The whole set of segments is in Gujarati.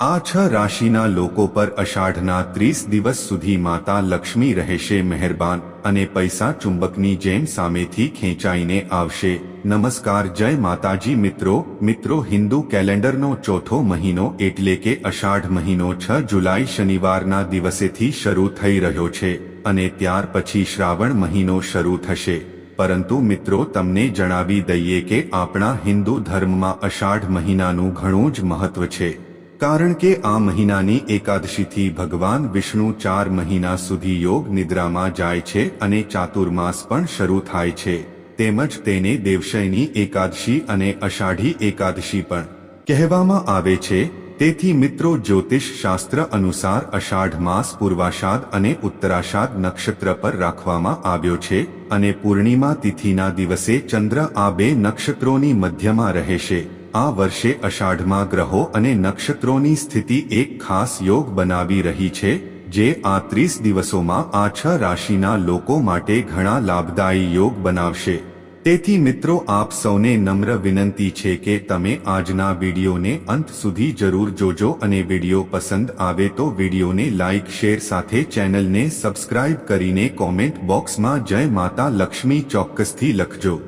આ 6 રાશિના લોકો પર અષાઢના 30 દિવસ સુધી માતા લક્ષ્મી રહેશે મહેરબાન અને પૈસા ચુંબકની જેમ સામેથી ખેંચાઈને આવશે। નમસ્કાર, જય માતાજી મિત્રો હિન્દુ કેલેન્ડરનો ચોથો મહિનો એટલે કે અષાઢ મહિનો 6 જુલાઈ શનિવારના દિવસેથી શરૂ થઈ રહ્યો છે અને ત્યાર પછી શ્રાવણ મહિનો શરૂ થશે। પરંતુ મિત્રો, તમને જણાવી દઈએ કે આપણા હિન્દુ ધર્મમાં અષાઢ મહિનાનું ઘણું જ મહત્વ છે, કારણ કે આ મહિનાની એકાદશીથી ભગવાન વિષ્ણુ 4 મહિના સુધી યોગ નિદ્રામાં જાય છે અને ચાતુર્માસ પણ શરૂ થાય છે। તેમજ તેને દેવશયની એકાદશી અને અષાઢી એકાદશી પણ કહેવામાં આવે છે। તેથી મિત્રો, જ્યોતિષ શાસ્ત્ર અનુસાર અષાઢ માસ પૂર્વાષાઢ અને ઉત્તરાષાઢ નક્ષત્ર પર રાખવામાં આવ્યો છે અને પૂર્ણિમા તિથિના દિવસે ચંદ્ર આ બે નક્ષત્રોની મધ્યમાં રહેશે। આ વર્ષે અષાઢમાં ગ્રહો અને નક્ષત્રોની સ્થિતિ એક ખાસ યોગ બનાવી રહી છે, જે આ 30 દિવસોમાં આ 6 રાશિના લોકો માટે ઘણા લાભદાયી યોગ બનાવશે। તેથી મિત્રો, આપ સૌને નમ્ર વિનંતી છે કે તમે આજના વિડીયોને અંત સુધી જરૂર જોજો અને વિડીયો પસંદ આવે તો વિડીયોને લાઇક શેર સાથે ચેનલને સબસ્ક્રાઇબ કરીને કોમેન્ટ બોક્સમાં જય માતા લક્ષ્મી ચોક્કસથી લખજો।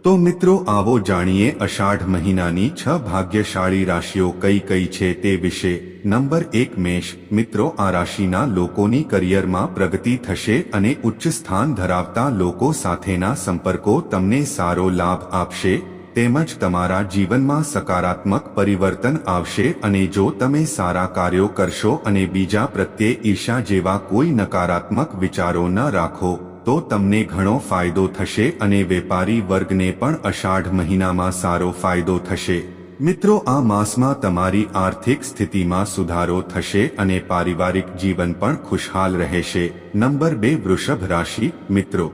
તો મિત્રો, આવો જાણીએ અષાઢ મહિનાની 6 ભાગ્યશાળી રાશિઓ કઈ કઈ છે તે વિશે। નંબર 1, મેષ। મિત્રો, આ રાશિના લોકોની કરિયરમાં પ્રગતિ થશે અને ઉચ્ચ સ્થાન ધરાવતા લોકો સાથેના સંપર્કો તમને સારો લાભ આપશે, તેમજ તમારા જીવનમાં સકારાત્મક પરિવર્તન આવશે અને જો તમે સારા કાર્યો કરશો અને બીજા પ્રત્યે ઈર્ષા જેવા કોઈ નકારાત્મક વિચારો ન રાખો તો તમને ઘણો ફાયદો થશે અને વેપારી વર્ગને પણ અષાઢ મહિનામાં સારો ફાયદો થશે। મિત્રો, આ માસમાં તમારી આર્થિક સ્થિતિમાં સુધારો થશે અને પારિવારિક જીવન પણ ખુશહાલ રહેશે। નંબર 2, વૃષભ રાશિ। મિત્રો,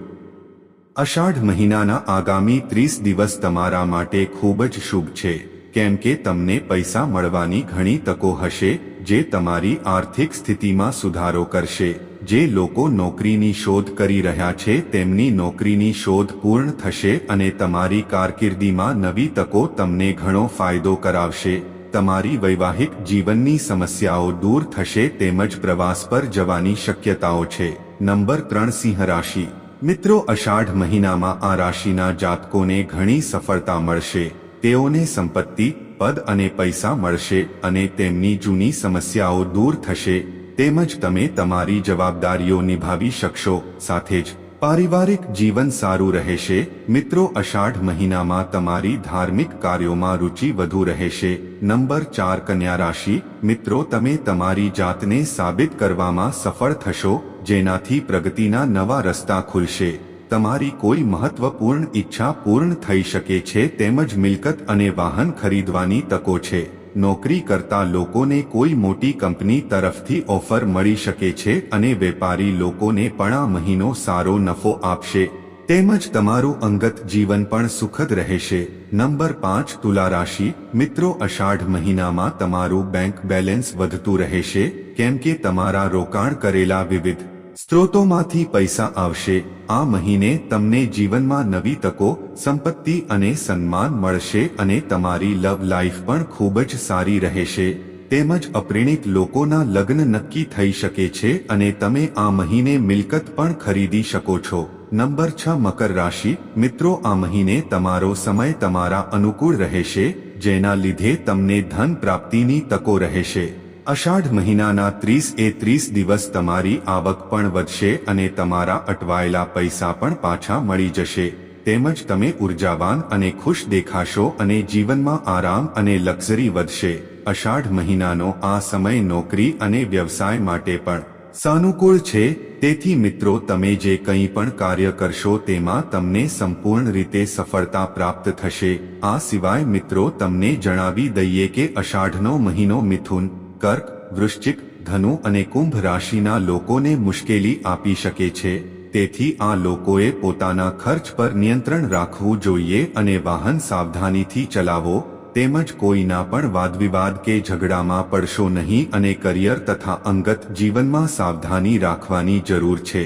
અષાઢ મહિનાના આગામી 30 દિવસ તમારા માટે ખૂબ જ શુભ છે, કેમ કે તમને પૈસા મળવાની ઘણી તકો હશે, જે તમારી આર્થિક સ્થિતિમાં સુધારો કરશે। જે લોકો નોકરીની શોધ કરી રહ્યા છે તેમની નોકરીની શોધ પૂર્ણ થશે અને તમારી કારકિર્દીમાં નવી તકો તમને ઘણો ફાયદો કરાવશે। તમારી વૈવાહિક જીવનની સમસ્યાઓ દૂર થશે તેમજ પ્રવાસ પર જવાની શક્યતાઓ છે। નંબર 3, સિંહ રાશિ। મિત્રો, અષાઢ મહિનામાં આ રાશિના જાતકોને ઘણી સફળતા મળશે। તેઓને સંપત્તિ, પદ અને પૈસા મળશે અને તેમની જૂની સમસ્યાઓ દૂર થશે, તેમજ તમે તમારી જવાબદારીઓ નિભાવી શકશો। સાથે જ પારિવારિક જીવન સારું રહેશે। મિત્રો, અષાઢ મહિનામાં તમારી ધાર્મિક કાર્યોમાં રુચિ વધુ રહેશે। નંબર 4, કન્યા રાશિ। મિત્રો, તમે તમારી જાતને સાબિત કરવામાં સફળ થશો, જેનાથી પ્રગતિના નવા રસ્તા ખુલશે। તમારી કોઈ મહત્વપૂર્ણ ઈચ્છા પૂર્ણ થઈ શકે છે તેમજ મિલકત અને વાહન ખરીદવાની તકો છે। નોકરી કરતા લોકોને કોઈ મોટી કંપની તરફથી ઓફર મળી શકે છે અને વેપારી લોકોને પણ આ મહિનો સારો નફો આપશે, તેમજ તમારું અંગત જીવન પણ સુખદ રહેશે। નંબર 5, તુલા રાશિ। મિત્રો, અષાઢ મહિનામાં તમારું બેંક બેલેન્સ વધતું રહેશે, કેમ કે તમારા રોકાણ કરેલા વિવિધ સ્ત્રોતોમાંથી પૈસા આવશે। આ મહિને તમને જીવનમાં નવી તકો, સંપત્તિ અને સન્માન મળશે અને તમારી લવ લાઈફ પણ ખૂબ જ સારી રહેશે। તેમજ અપરિણિત લોકોના લગ્ન નક્કી થઈ શકે છે અને તમે આ મહિને મિલકત પણ ખરીદી શકો છો। નંબર 6, મકર રાશિ। મિત્રો, આ મહિને તમારો સમય તમારા અનુકૂળ રહેશે, જેના લીધે તમને ધન પ્રાપ્તિની તકો રહેશે। અષાઢ મહિનાના 30 દિવસ તમારી આવક પણ વધશે અને તમારા અટવાયેલા પૈસા પણ પાછા મળી જશે, તેમજ તમે ઉર્જાવાન અને ખુશ દેખાશો અને જીવનમાં આરામ અને લક્ઝરી વધશે। અષાઢ મહિનાનો આ સમય નોકરી અને વ્યવસાય માટે પણ સાનુકૂળ છે, તેથી મિત્રો, તમે જે કંઈ પણ કાર્ય કરશો તેમાં તમને સંપૂર્ણ રીતે સફળતા પ્રાપ્ત થશે। આ સિવાય મિત્રો, તમને જણાવી દઈએ કે અષાઢનો મહિનો મિથુન, કર્ક, વૃશ્ચિક, ધનુ અને કુંભ રાશિના લોકોને મુશ્કેલી આપી શકે છે। તેથી આ લોકોએ પોતાના ખર્ચ પર નિયંત્રણ રાખવું જોઈએ અને વાહન સાવધાનીથી ચલાવો, તેમજ કોઈના પણ વાદવિવાદ કે ઝઘડામાં પડશો નહીં અને કરિયર તથા અંગત જીવનમાં સાવધાની રાખવાની જરૂર છે।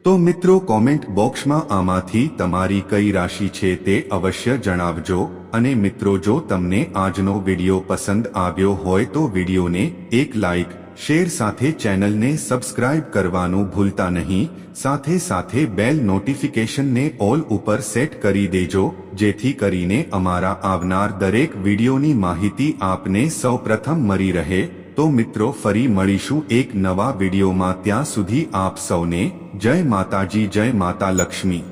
તો મિત્રો કોમેન્ટ બોક્સમાં આમાંથી તમારી કઈ રાશિ છે તે અવશ્ય જણાવજો અને મિત્રો જો તમને આજનો વિડિયો પસંદ આવ્યો હોય તો વિડિયોને એક લાઇક શેર સાથે ચેનલને સબસ્ક્રાઇબ કરવાનું ભૂલતા નહીં સાથે સાથે બેલ નોટિફિકેશનને ઓલ ઉપર સેટ કરી દેજો જેથી કરીને અમારા આવનાર દરેક વિડિયોની માહિતી આપને સૌપ્રથમ મળી રહે તો મિત્રો ફરી મળીશું એક નવા વિડિયોમાં ત્યાં સુધી આપ સૌને જય માતાજી જય માતા લક્ષ્મી।